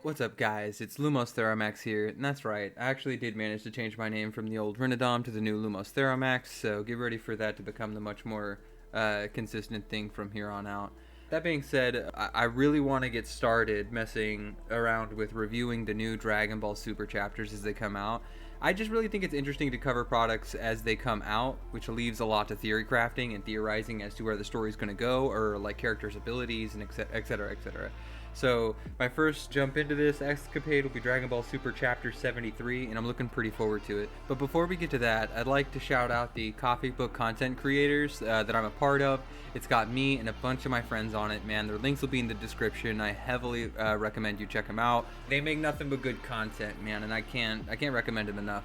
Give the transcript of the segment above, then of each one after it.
What's up, guys? It's Lumos Theromax here, and that's right, I actually did manage to change my name from the old Renadom to the new Lumos Theromax, so get ready for that to become the much more consistent thing from here on out. That being said, I really want to get started messing around with reviewing the new Dragonballsuper chapters as they come out. I just really think it's interesting to cover products as they come out, which leaves a lot to theory crafting and theorizing as to where the story's going to go, or like characters' abilities, and etc, etc. So my first jump into this escapade will be Dragonballsuper Chapter 73, and I'm looking pretty forward to it. But before we get to that, I'd like to shout out the coffee book content creators that I'm a part of. It's got me and a bunch of my friends on it, man. Their links will be in the description. I heavily recommend you check them out. They make nothing but good content, man, and I can't recommend them enough.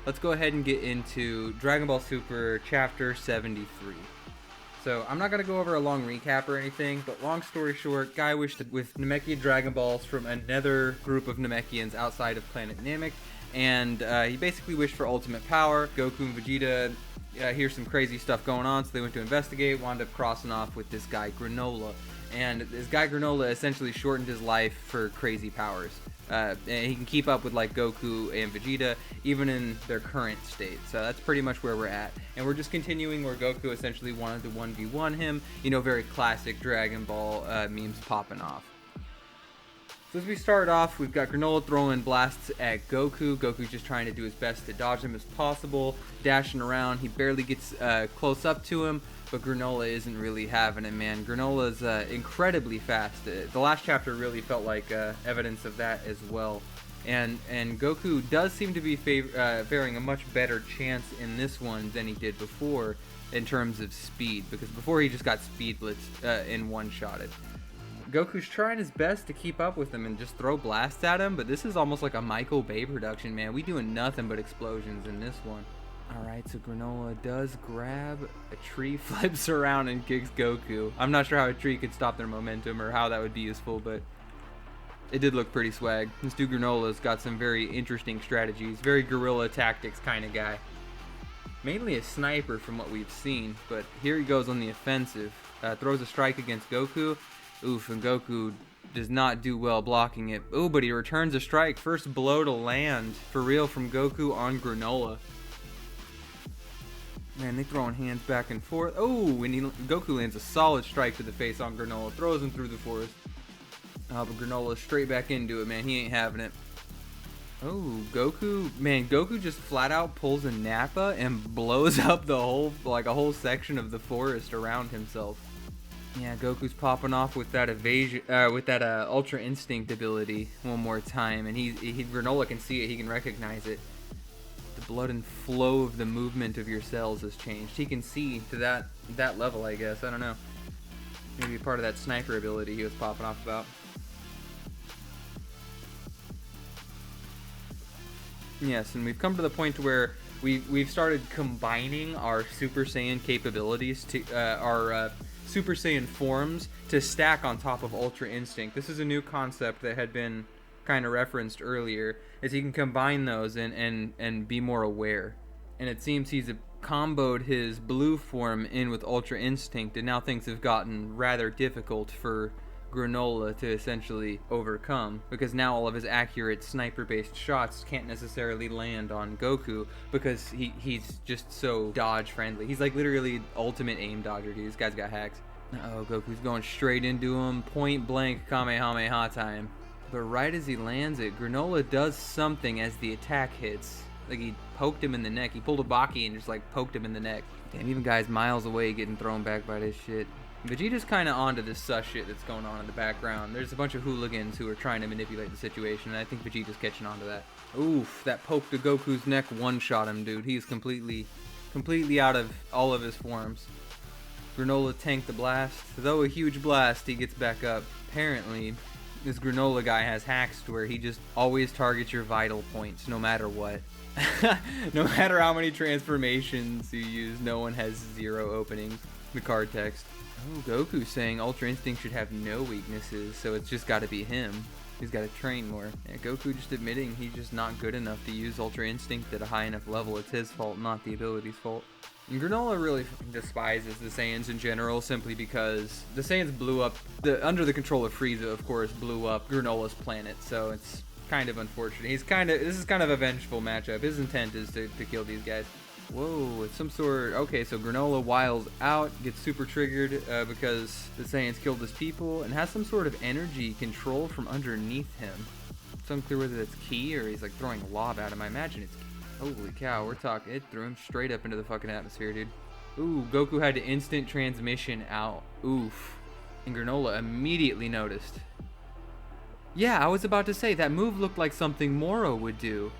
Let's go ahead and get into Dragonballsuper Chapter 73. So, I'm not going to go over a long recap or anything, but long story short, guy wished with Namekian Dragon Balls from another group of Namekians outside of Planet Namek, and he basically wished for ultimate power. Goku and Vegeta hear some crazy stuff going on, so they went to investigate, wound up crossing off with this guy Granola. And this guy Granola essentially shortened his life for crazy powers. And he can keep up with like Goku and Vegeta even in their current state. So that's pretty much where we're at. And we're just continuing where Goku essentially wanted to 1v1 him. You know, very classic Dragon Ball memes popping off. So as we start off, we've got Granola throwing blasts at Goku. Goku's just trying to do his best to dodge them as possible. Dashing around, he barely gets close up to him. But Granola isn't really having it, man. Granola's incredibly fast. The last chapter really felt like evidence of that as well. And Goku does seem to be faring a much better chance in this one than he did before in terms of speed. Because before he just got speed blitzed and one-shotted. Goku's trying his best to keep up with him and just throw blasts at him. But this is almost like a Michael Bay production, man. We doing nothing but explosions in this one. Alright, so Granola does grab a tree, flips around, and kicks Goku. I'm not sure how a tree could stop their momentum or how that would be useful, but it did look pretty swag. This dude Granola's got some very interesting strategies. Very guerrilla tactics kind of guy. Mainly a sniper from what we've seen, but here he goes on the offensive. Throws a strike against Goku. Oof, and Goku does not do well blocking it. Ooh, but he returns a strike. First blow to land, for real, from Goku on Granola. Man, they throwing hands back and forth. Oh, and Goku lands a solid strike to the face on Granola. Throws him through the forest. Oh, but Granola's straight back into it, man. He ain't having it. Oh, Goku. Man, Goku just flat out pulls a Nappa and blows up the whole, like a whole section of the forest around himself. Yeah, Goku's popping off with that evasion, with that Ultra Instinct ability one more time. And Granola can see it. He can recognize it. The blood and flow of the movement of your cells has changed. He can see to that level, I guess. I don't know. Maybe part of that sniper ability he was popping off about. Yes, and we've come to the point where we've started combining our Super Saiyan capabilities to our Super Saiyan forms to stack on top of Ultra Instinct. This is a new concept that had been kind of referenced earlier, is he can combine those and be more aware. And it seems he's comboed his blue form in with Ultra Instinct, and now things have gotten rather difficult for Granola to essentially overcome, because now all of his accurate sniper-based shots can't necessarily land on Goku because he's just so dodge-friendly. He's like literally ultimate aim dodger, dude. This guy's got hacks. Uh-oh, Goku's going straight into him. Point-blank Kamehameha time. But right as he lands it, Granola does something as the attack hits. Like he poked him in the neck. He pulled a Baki and just like poked him in the neck. Damn, even guys miles away getting thrown back by this shit. Vegeta's kind of onto this sus shit that's going on in the background. There's a bunch of hooligans who are trying to manipulate the situation, and I think Vegeta's catching on to that. Oof, that poke to Goku's neck one-shot him, dude. He's completely out of all of his forms. Granola tanked the blast. Though a huge blast, he gets back up. Apparently, this Granola guy has hacks to where he just always targets your vital points, no matter what. No matter how many transformations you use, no one has zero openings. The card text. Oh, Goku's saying Ultra Instinct should have no weaknesses, so it's just got to be him. He's got to train more. Yeah, Goku just admitting he's just not good enough to use Ultra Instinct at a high enough level. It's his fault, not the ability's fault. And Granola really despises the Saiyans in general, simply because the Saiyans blew up, under the control of Frieza, of course, blew up Granola's planet, so it's kind of unfortunate. This is kind of a vengeful matchup. His intent is to kill these guys. Whoa, it's some sort, okay, so Granola wiles out, gets super triggered because the Saiyans killed his people, and has some sort of energy control from underneath him. It's unclear whether that's ki or he's like throwing lava at him. I imagine it's ki. Holy cow, we're talking, it threw him straight up into the fucking atmosphere, dude. Ooh, Goku had to instant transmission out. Oof. And Granola immediately noticed. Yeah, I was about to say, that move looked like something Moro would do.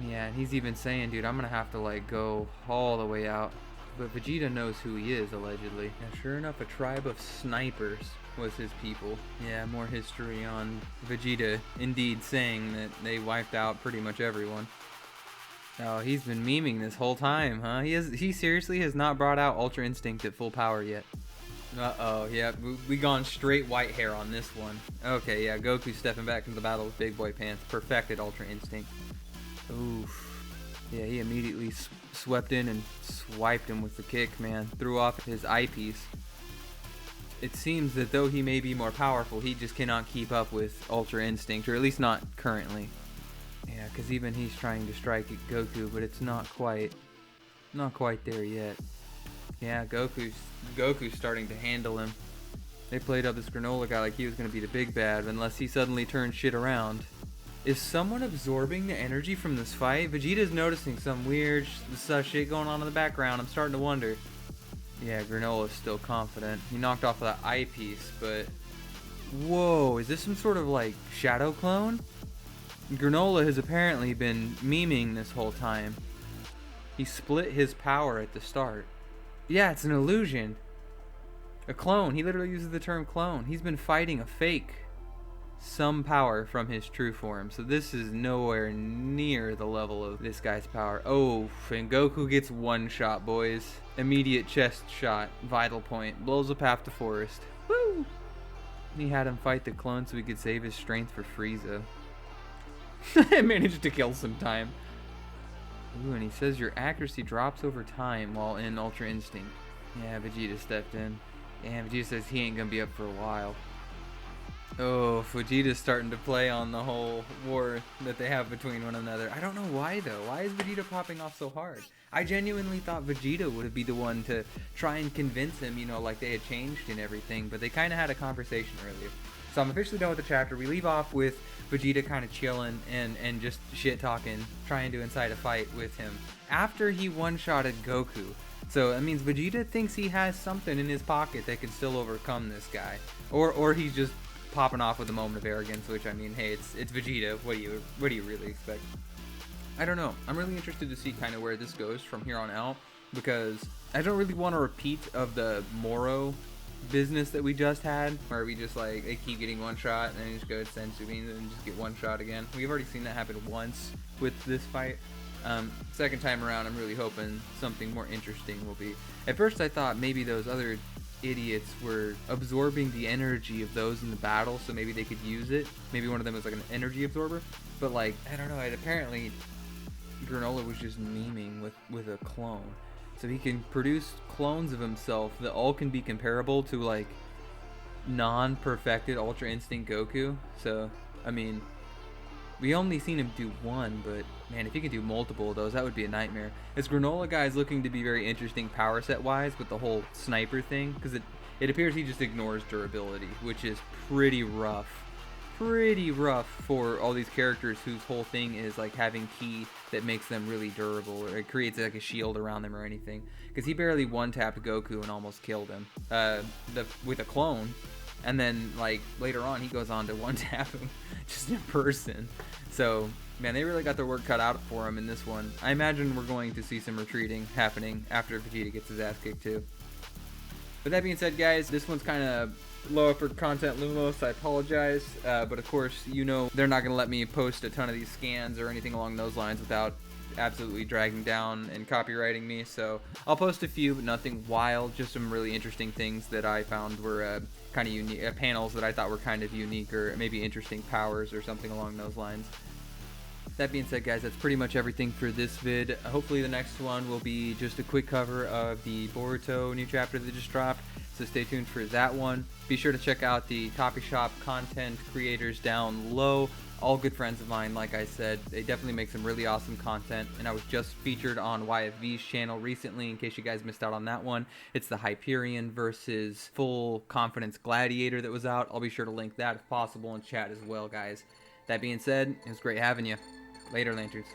Yeah, and he's even saying, dude, I'm gonna have to, like, go all the way out. But Vegeta knows who he is, allegedly. And sure enough, a tribe of snipers was his people. Yeah, more history on Vegeta indeed saying that they wiped out pretty much everyone. Oh, he's been memeing this whole time, huh? He seriously has not brought out Ultra Instinct at full power yet. Uh-oh, yeah, we gone straight white hair on this one. Okay, yeah, Goku's stepping back into the battle with Big Boy Pants. Perfected Ultra Instinct. Oof. Yeah, he immediately swept in and swiped him with the kick, man. Threw off his eyepiece. It seems that though he may be more powerful, he just cannot keep up with Ultra Instinct, or at least not currently. Yeah, because even he's trying to strike at Goku, but it's not quite there yet. Yeah, Goku's starting to handle him. They played up this Granola guy like he was going to be the big bad, unless he suddenly turns shit around. Is someone absorbing the energy from this fight? Vegeta's noticing some weird shit going on in the background. I'm starting to wonder. Yeah, Granola's still confident. He knocked off that eyepiece, but... Whoa, is this some sort of, like, shadow clone? Granola has apparently been memeing this whole time. He split his power at the start. Yeah, it's an illusion. A clone. He literally uses the term clone. He's been fighting a fake. Some power from his true form. So this is nowhere near the level of this guy's power. Oh, and Goku gets one shot, boys. Immediate chest shot. Vital point. Blows up half the forest. Woo! He had him fight the clone so he could save his strength for Frieza. Managed to kill some time. Ooh, and he says your accuracy drops over time while in Ultra Instinct. Yeah, Vegeta stepped in. And Vegeta says he ain't gonna be up for a while. Oh, Vegeta's starting to play on the whole war that they have between one another. I don't know why, though. Why is Vegeta popping off so hard? I genuinely thought Vegeta would be the one to try and convince him, you know, like they had changed and everything, but they kind of had a conversation earlier. So I'm officially done with the chapter. We leave off with Vegeta kind of chilling and just shit-talking, trying to incite a fight with him after he one-shotted Goku. So that means Vegeta thinks he has something in his pocket that can still overcome this guy. Or he's just popping off with a moment of arrogance, which, I mean, hey, it's Vegeta. What do you really expect? I don't know. I'm really interested to see kind of where this goes from here on out, because I don't really want a repeat of the Moro business that we just had, where we just, like, they keep getting one shot and then you just go to Senzu Beans and just get one shot again. We've already seen that happen once with this fight. Second time around, I'm really hoping something more interesting will be. At first I thought maybe those other idiots were absorbing the energy of those in the battle, so maybe they could use it. Maybe one of them was like an energy absorber, but, like, I don't know, apparently Granola was just memeing with a clone. So he can produce clones of himself that all can be comparable to, like, non-perfected Ultra Instinct Goku. So, I mean, we only seen him do one, but man, if he could do multiple of those, that would be a nightmare. This Granola guy is looking to be very interesting power set wise with the whole sniper thing, because it appears he just ignores durability, which is pretty rough for all these characters whose whole thing is like having ki that makes them really durable, or it creates like a shield around them or anything. Because he barely one-tapped Goku and almost killed him with a clone, and then, like, later on he goes on to one-tap him just in person. So man, they really got their work cut out for him in this one. I imagine we're going to see some retreating happening after Vegeta gets his ass kicked too. With that being said, guys, this one's kind of low for content Lumos. I apologize, but of course, you know, they're not going to let me post a ton of these scans or anything along those lines without absolutely dragging down and copywriting me. So I'll post a few, but nothing wild, just some really interesting things that I found were kind of unique, panels that I thought were kind of unique, or maybe interesting powers or something along those lines. That being said, guys, that's pretty much everything for this vid. Hopefully the next one will be just a quick cover of the Boruto new chapter that just dropped, so stay tuned for that one. Be sure to check out the copy shop content creators down low. All good friends of mine, like I said. They definitely make some really awesome content, and I was just featured on YFV's channel recently, in case you guys missed out on that one. It's the Hyperion versus Full Confidence Gladiator that was out. I'll be sure to link that if possible in chat as well, guys. That being said, it was great having you. Later, Lanterns.